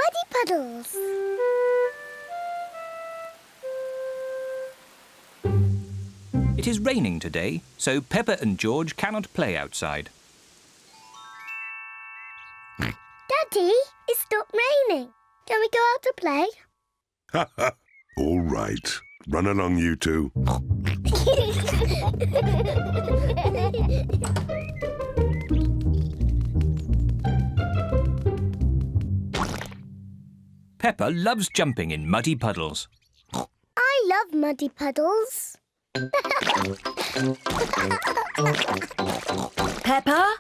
muddy puddles. It is raining today, so Peppa and George cannot play outside. Daddy, it's stopped raining. Can we go out to play? Ha ha! All right. Run along, you two. Peppa loves jumping in muddy puddles. I love muddy puddles. Peppa,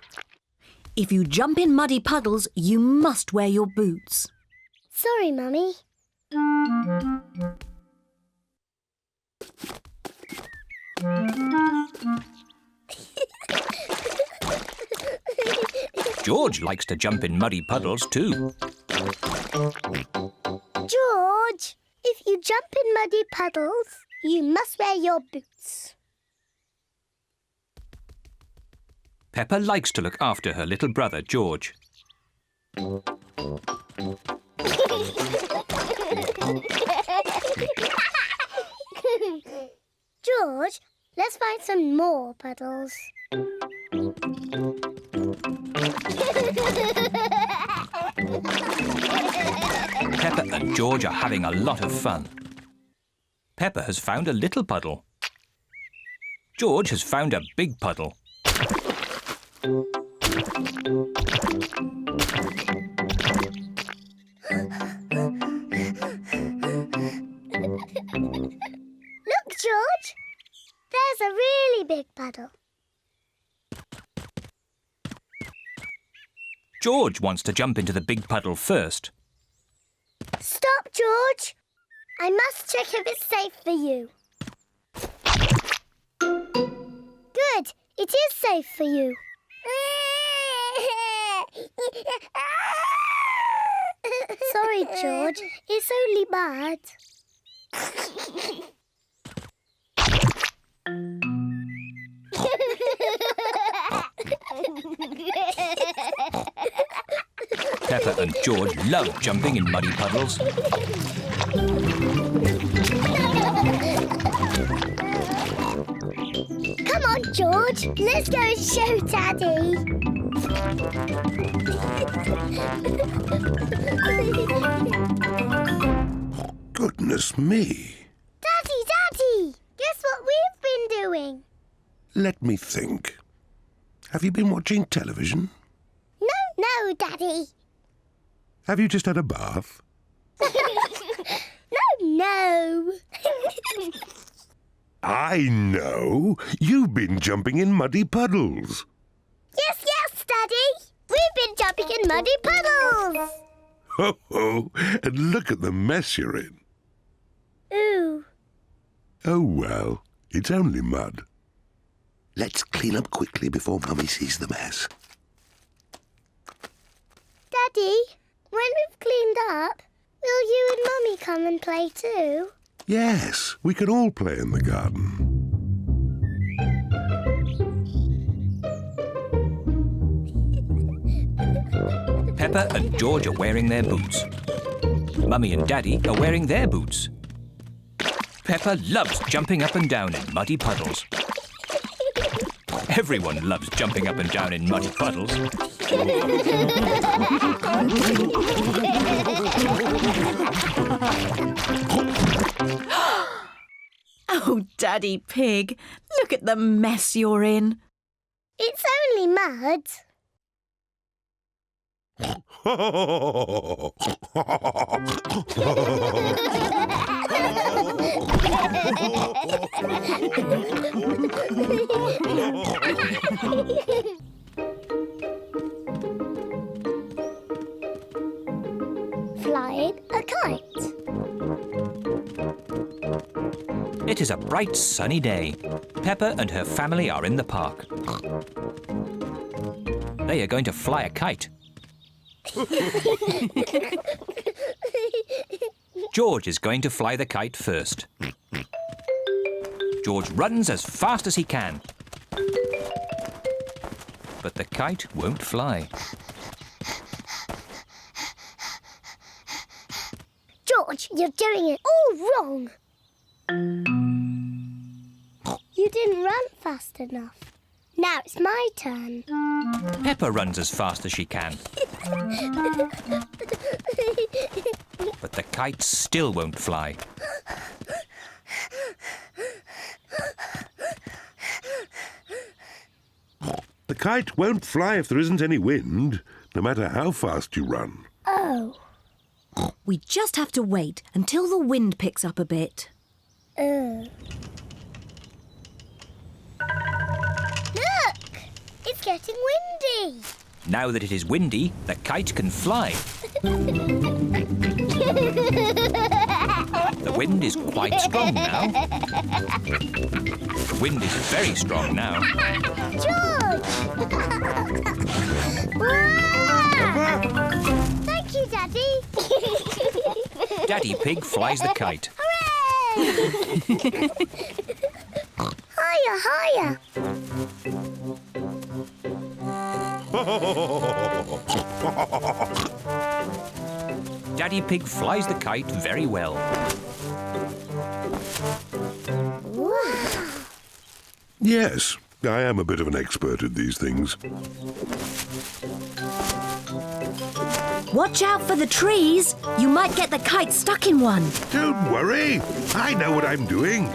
if you jump in muddy puddles, you must wear your boots. Sorry, Mummy. George likes to jump in muddy puddles too. George, if you jump in muddy puddles, you must wear your boots. Peppa likes to look after her little brother, George. George, let's find some more puddles. Peppa and George are having a lot of fun. Peppa has found a little puddle. George has found a big puddle. Look, George. There's a really big puddle. George wants to jump into the big puddle first. Stop, George. I must check if it's safe for you. Good. It is safe for you. Sorry, George. It's only mud. Peppa and George love jumping in muddy puddles. Come on, George. Let's go and show Daddy. Goodness me. Daddy! Guess what we've been doing? Let me think. Have you been watching television? No, Daddy. Have you just had a bath? No. I know. You've been jumping in muddy puddles. Yes, Daddy. We've been jumping in muddy puddles. Ho, ho. And look at the mess you're in. Ooh. Oh, well, it's only mud. Let's clean up quickly before Mummy sees the mess. Daddy, when we've cleaned up, will you and Mummy come and play too? Yes, we can all play in the garden. Peppa and George are wearing their boots. Mummy and Daddy are wearing their boots. Peppa loves jumping up and down in muddy puddles. Everyone loves jumping up and down in muddy puddles. Oh, Daddy Pig, look at the mess you're in. It's only mud. Flying a kite. It is a bright sunny day. Peppa and her family are in the park. They are going to fly a kite. George is going to fly the kite first. George runs as fast as he can. But the kite won't fly. You're doing it all wrong. You didn't run fast enough. Now it's my turn. Peppa runs as fast as she can. But the kite still won't fly. The kite won't fly if there isn't any wind, no matter how fast you run. Oh. We just have to wait until the wind picks up a bit. Look! It's getting windy. Now that it is windy, the kite can fly. The wind is quite strong now. The wind is very strong now. George! Wow! Thank you, Daddy. Daddy Pig flies the kite. Hooray! Higher, higher. Daddy Pig flies the kite very well. Wow. Yes, I am a bit of an expert at these things. Watch out for the trees. You might get the kite stuck in one. Don't worry, I know what I'm doing.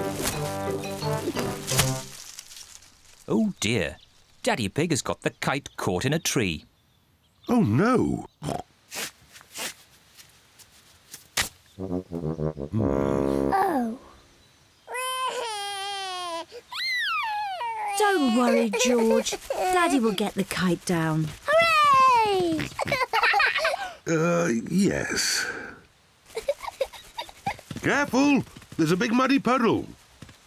Oh dear, Daddy Pig has got the kite caught in a tree. Oh no! Oh. Don't worry, George. Daddy will get the kite down. Hooray! Yes. Careful! There's a big muddy puddle.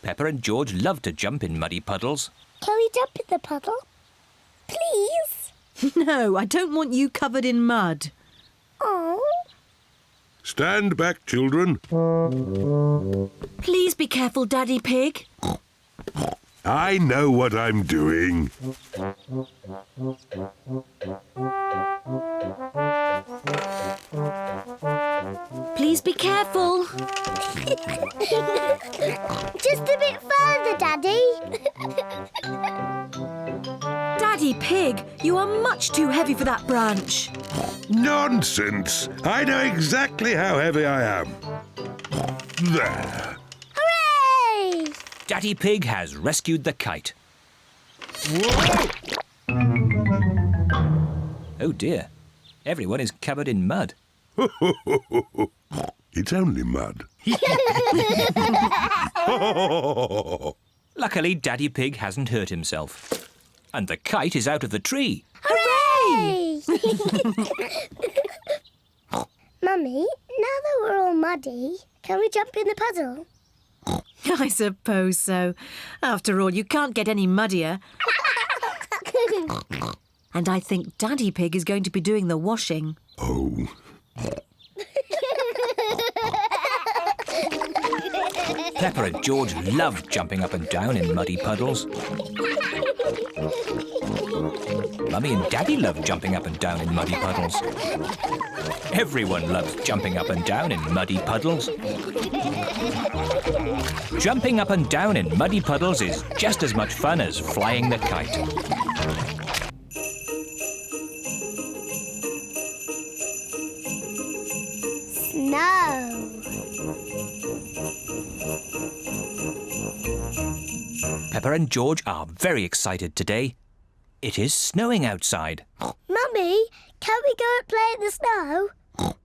Peppa and George love to jump in muddy puddles. Can we jump in the puddle? Please? No, I don't want you covered in mud. Oh. Stand back, children. Please be careful, Daddy Pig. I know what I'm doing. Please be careful. Just a bit further, Daddy. Daddy Pig, you are much too heavy for that branch. Nonsense! I know exactly how heavy I am. There. Hooray! Daddy Pig has rescued the kite. Whoa! Oh dear, everyone is covered in mud. It's only mud. Luckily, Daddy Pig hasn't hurt himself. And the kite is out of the tree. Hooray! Mummy, now that we're all muddy, can we jump in the puddle? I suppose so. After all, you can't get any muddier. And I think Daddy Pig is going to be doing the washing. Oh. Peppa and George love jumping up and down in muddy puddles. Mummy and Daddy love jumping up and down in muddy puddles. Everyone loves jumping up and down in muddy puddles. Jumping up and down in muddy puddles is just as much fun as flying the kite. Snow. Peppa and George are very excited today. It is snowing outside. Mummy, can we go and play in the snow?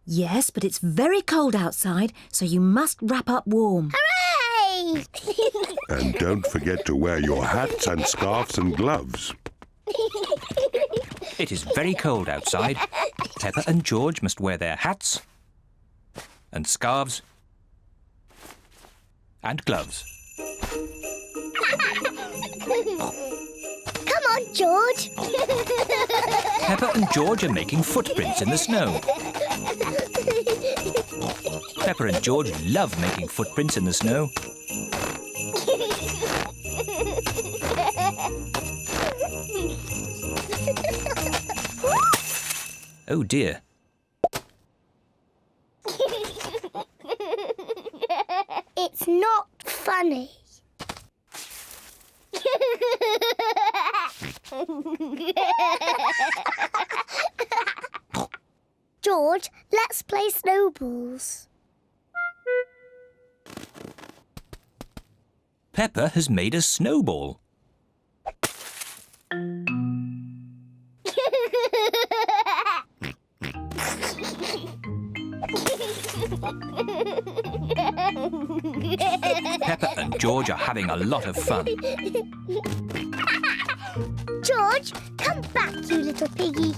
Yes, but it's very cold outside, so you must wrap up warm. Hooray! And don't forget to wear your hats and scarves and gloves. It is very cold outside. Peppa and George must wear their hats and scarves and gloves. Come on, George. Peppa and George are making footprints in the snow. Peppa and George love making footprints in the snow. Oh dear. not funny. George, let's play snowballs. Peppa has made a snowball. Peppa and George are having a lot of fun. George, come back, you little piggy.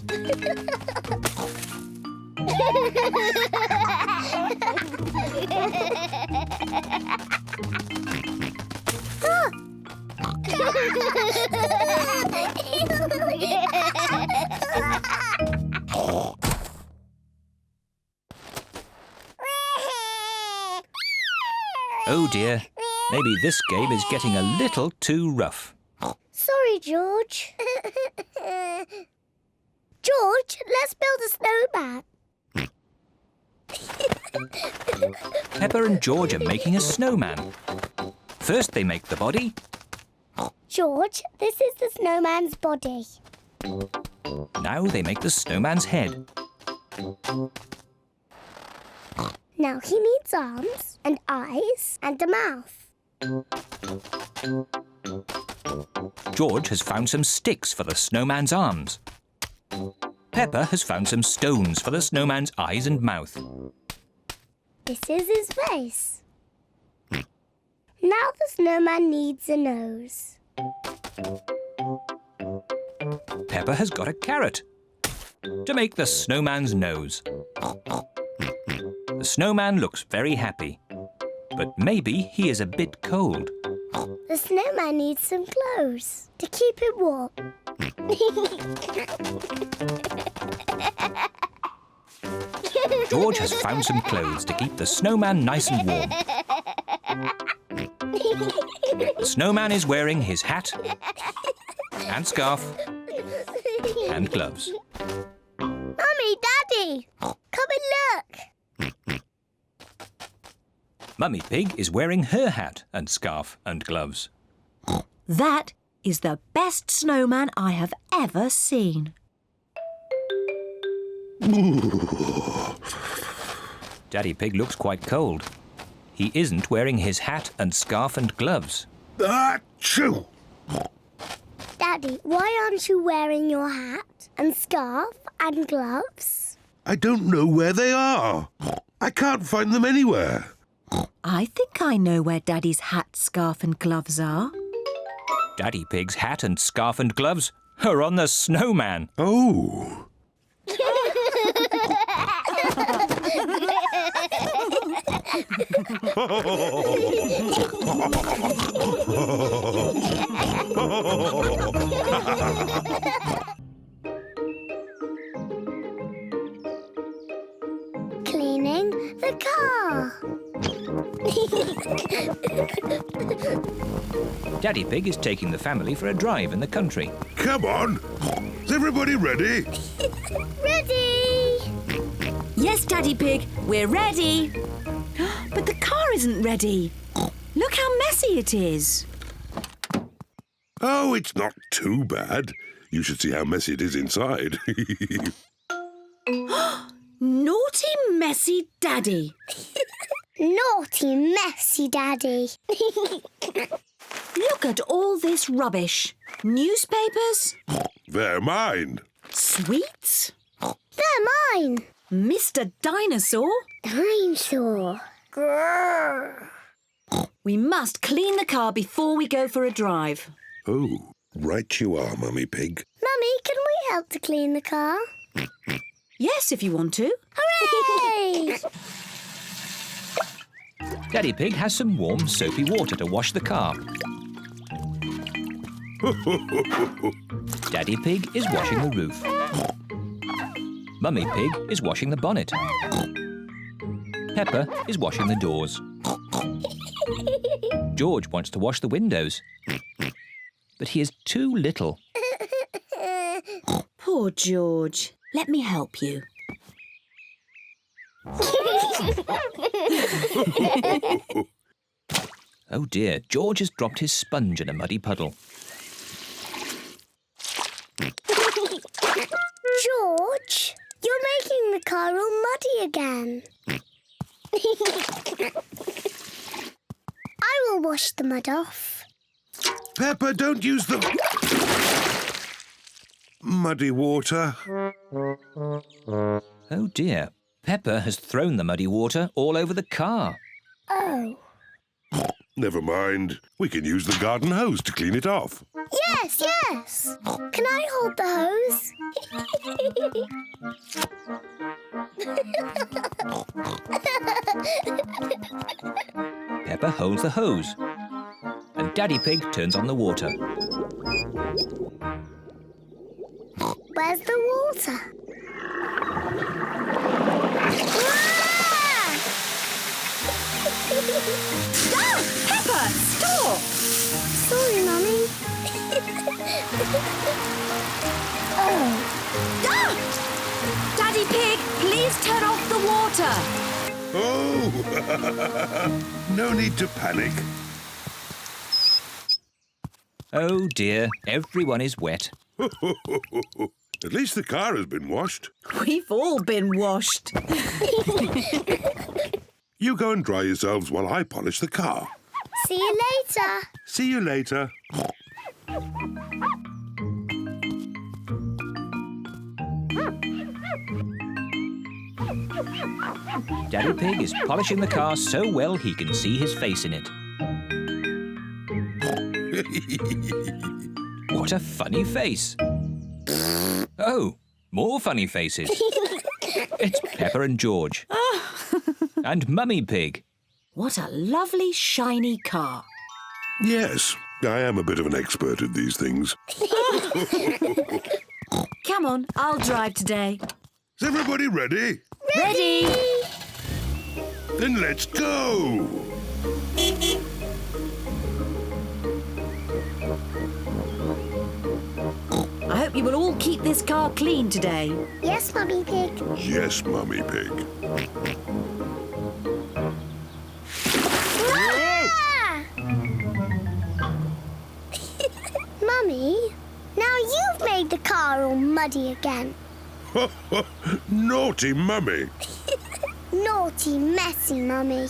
Oh dear, maybe this game is getting a little too rough. Sorry, George. George, let's build a snowman. Peppa and George are making a snowman. First they make the body. George, this is the snowman's body. Now they make the snowman's head. Now he needs arms and eyes and a mouth. George has found some sticks for the snowman's arms. Peppa has found some stones for the snowman's eyes and mouth. This is his face. Now the snowman needs a nose. Peppa has got a carrot to make the snowman's nose. The snowman looks very happy, but maybe he is a bit cold. The snowman needs some clothes to keep it warm. George has found some clothes to keep the snowman nice and warm. The snowman is wearing his hat and scarf and gloves. Mummy, Daddy, come and look. Mummy Pig is wearing her hat and scarf and gloves. That is the best snowman I have ever seen. Daddy Pig looks quite cold. He isn't wearing his hat and scarf and gloves. Achoo! Daddy, why aren't you wearing your hat and scarf and gloves? I don't know where they are. I can't find them anywhere. I think I know where Daddy's hat, scarf and gloves are. Daddy Pig's hat and scarf and gloves are on the snowman. Oh. Cleaning the car. Daddy Pig is taking the family for a drive in the country. Come on. Is everybody ready? Ready? Yes, Daddy Pig, we're ready. But the car isn't ready. Look how messy it is. Oh, it's not too bad. You should see how messy it is inside. Naughty, messy Daddy. Naughty, messy Daddy. Look at all this rubbish. Newspapers, They're mine. sweets, They're mine. Mr. Dinosaur. Dinosaur. Grrr. We must clean the car before we go for a drive. Oh, right you are, Mummy Pig. Mummy, can we help to clean the car? Yes, if you want to. Hooray! Daddy Pig has some warm, soapy water to wash the car. Daddy Pig is washing the roof. Mummy Pig is washing the bonnet. Peppa is washing the doors. George wants to wash the windows, but he is too little. Poor George. Let me help you. Oh dear, George has dropped his sponge in a muddy puddle. George, you're making the car all muddy again. I will wash the mud off. Peppa, don't use the muddy water. Oh dear, Peppa has thrown the muddy water all over the car. Oh. Never mind. We can use the garden hose to clean it off. Yes, yes. Can I hold the hose? Peppa holds the hose and Daddy Pig turns on the water. Where's the water? Ah! Peppa, stop! Sorry, Mummy. Oh. Ah! Daddy Pig, please turn off the water. Oh! No need to panic. Oh dear, everyone is wet. At least the car has been washed. We've all been washed. You go and dry yourselves while I polish the car. See you later. See you later. Daddy Pig is polishing the car so well he can see his face in it. What a funny face. Oh, more funny faces. It's Peppa and George. And Mummy Pig. What a lovely, shiny car. Yes, I am a bit of an expert at these things. Come on, I'll drive today. Is everybody ready? Ready? Then let's go! I hope you will all keep this car clean today. Yes, Mummy Pig. Yes, Mummy Pig. Ah! Mummy, now you've made the car all muddy again. Naughty Mummy. Naughty, messy Mummy.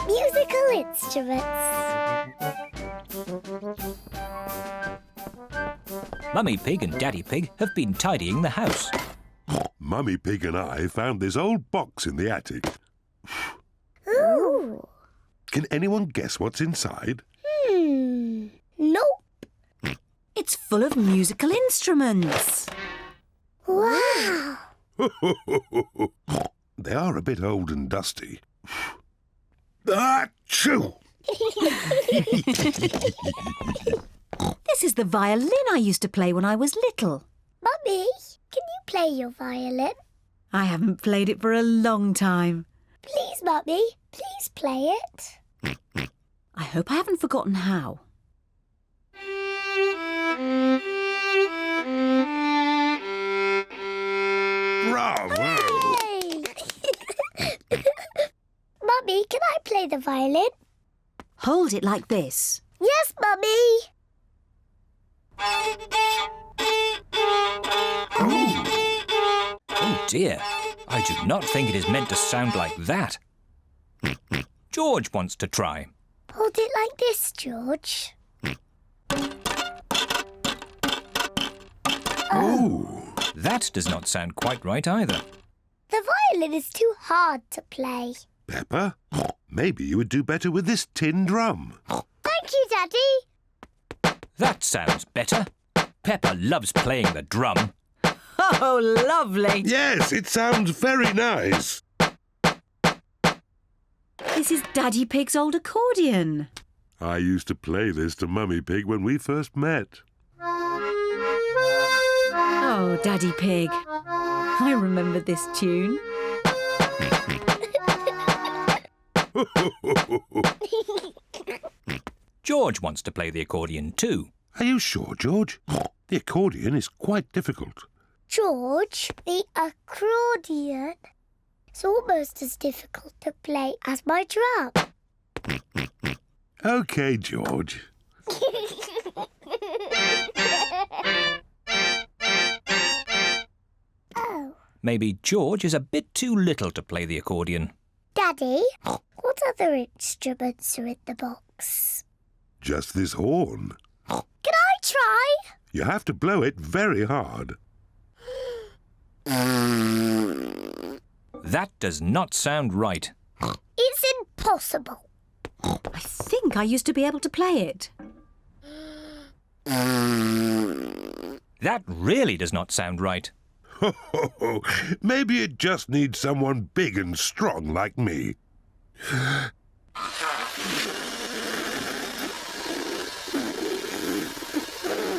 Musical instruments. Mummy Pig and Daddy Pig have been tidying the house. Mummy Pig and I found this old box in the attic. Ooh. Can anyone guess what's inside? Nope. It's full of musical instruments. Wow. They are a bit old and dusty. Achoo! This is the violin I used to play when I was little. Mummy, can you play your violin? I haven't played it for a long time. Please, Mummy, please play it. I hope I haven't forgotten how. Bravo! Yay! Mummy, can I play the violin? Hold it like this. Yes, Mummy. Oh dear, I do not think it is meant to sound like that. George wants to try. Hold it like this, George. Oh! That does not sound quite right either. The violin is too hard to play. Peppa, maybe you would do better with this tin drum. Thank you, Daddy. That sounds better. Peppa loves playing the drum. Oh, lovely. Yes, it sounds very nice. This is Daddy Pig's old accordion. I used to play this to Mummy Pig when we first met. Oh, Daddy Pig. I remember this tune. George George wants to play the accordion too. Are you sure, George? The accordion is quite difficult. George, the accordion is almost as difficult to play as my drum. OK, George. Oh. Maybe George is a bit too little to play the accordion. Daddy, what other instruments are in the box? Just this horn. Can I try? You have to blow it very hard. That does not sound right. It's impossible. I think I used to be able to play it. That really does not sound right. Maybe it just needs someone big and strong like me.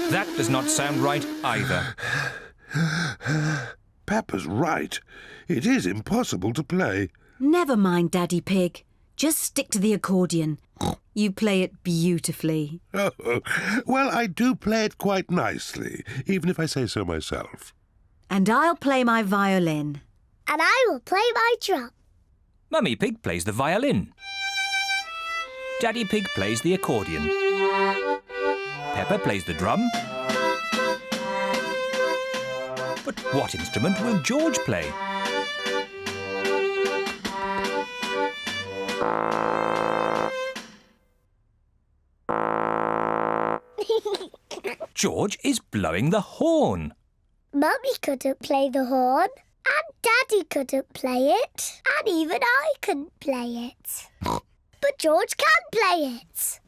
That does not sound right either. Peppa's right. It is impossible to play. Never mind, Daddy Pig. Just stick to the accordion. You play it beautifully. Well, I do play it quite nicely, even if I say so myself. And I'll play my violin. And I will play my drum. Mummy Pig plays the violin. Daddy Pig plays the accordion. Peppa plays the drum. But what instrument will George play? George is blowing the horn. Mummy couldn't play the horn, and Daddy couldn't play it, and even I couldn't play it. But George can play it.